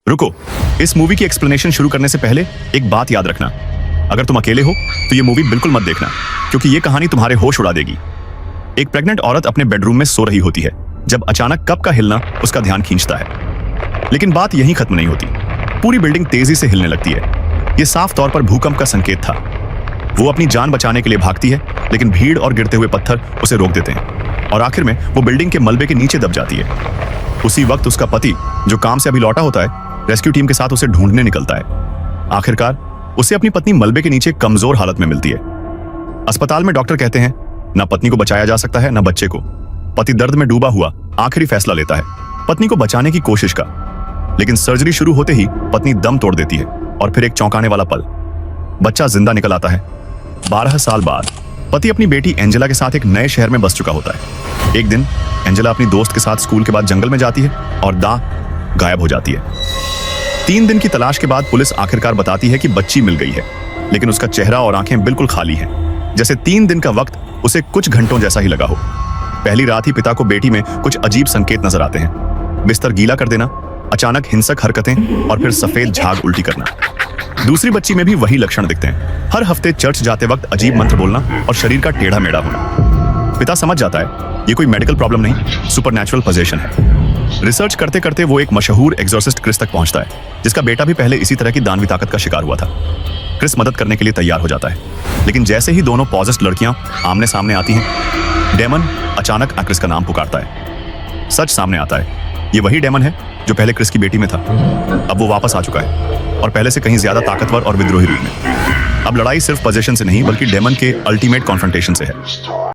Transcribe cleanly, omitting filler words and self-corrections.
रुको, इस मूवी की एक्सप्लेनेशन शुरू करने से पहले एक बात याद रखना। अगर तुम अकेले हो तो ये मूवी बिल्कुल मत देखना, क्योंकि ये कहानी तुम्हारे होश उड़ा देगी। एक प्रेग्नेंट औरत अपने बेडरूम में सो रही होती है जब अचानक कप का हिलना उसका ध्यान खींचता है। लेकिन बात यहीं खत्म नहीं होती। पूरी बिल्डिंग तेजी से हिलने लगती है। यह साफ तौर पर भूकंप का संकेत था। वो अपनी जान बचाने के लिए भागती है, लेकिन भीड़ और गिरते हुए पत्थर उसे रोक देते हैं और आखिर में वो बिल्डिंग के मलबे के नीचे दब जाती है। उसी वक्त उसका पति, जो काम से अभी लौटा होता है, रेस्क्यू टीम के साथ उसे ढूंढने निकलता है। आखिरकार उसे अपनी पत्नी मलबे के नीचे कमजोर हालत में मिलती है। अस्पताल में डॉक्टर कहते हैं ना पत्नी को बचाया जा सकता है, ना बच्चे को। पति दर्द में डूबा हुआ आखिरी फैसला लेता है, पत्नी को बचाने की कोशिश का। लेकिन सर्जरी शुरू होते ही पत्नी दम तोड़ देती है और फिर एक चौंकाने वाला पल, बच्चा जिंदा निकल आता है। 12 साल बाद पति अपनी बेटी एंजेला के साथ एक नए शहर में बस चुका होता है। एक दिन एंजेला अपनी दोस्त के साथ स्कूल के बाद जंगल में जाती है और गायब हो जाती है। 3 दिन की तलाश के बाद पुलिस आखिरकार बताती है कि बच्ची मिल गई है, लेकिन उसका चेहरा और आंखें बिल्कुल खाली हैं, जैसे 3 दिन का वक्त उसे कुछ घंटों जैसा ही लगा हो। पहली रात ही पिता को बेटी में कुछ अजीब संकेत नजर आते हैं। बिस्तर गीला कर देना, अचानक हिंसक हरकतें और फिर सफेद झाग उल्टी करना। दूसरी बच्ची में भी वही लक्षण दिखते हैं। हर हफ्ते चर्च जाते वक्त अजीब मंत्र बोलना और शरीर का टेढ़ा मेढ़ा होना। पिता समझ जाता है ये कोई मेडिकल प्रॉब्लम नहीं, सुपरनैचुरल पोजेशन है। रिसर्च करते करते वो एक मशहूर एग्जॉर्सिस्ट क्रिस तक पहुंचता है, जिसका बेटा भी पहले इसी तरह की दानवी ताकत का शिकार हुआ था। क्रिस मदद करने के लिए तैयार हो जाता है, लेकिन जैसे ही दोनों पॉजेस्ड लड़कियां आमने सामने आती हैं, डेमन अचानक क्रिस का नाम पुकारता है। सच सामने आता है, ये वही डेमन है जो पहले क्रिस की बेटी में था। अब वो वापस आ चुका है और पहले से कहीं ज्यादा ताकतवर और विद्रोही रूप में। अब लड़ाई सिर्फ पोजीशन से नहीं, बल्कि डेमन के अल्टीमेट कॉन्फ्रंटेशन से है।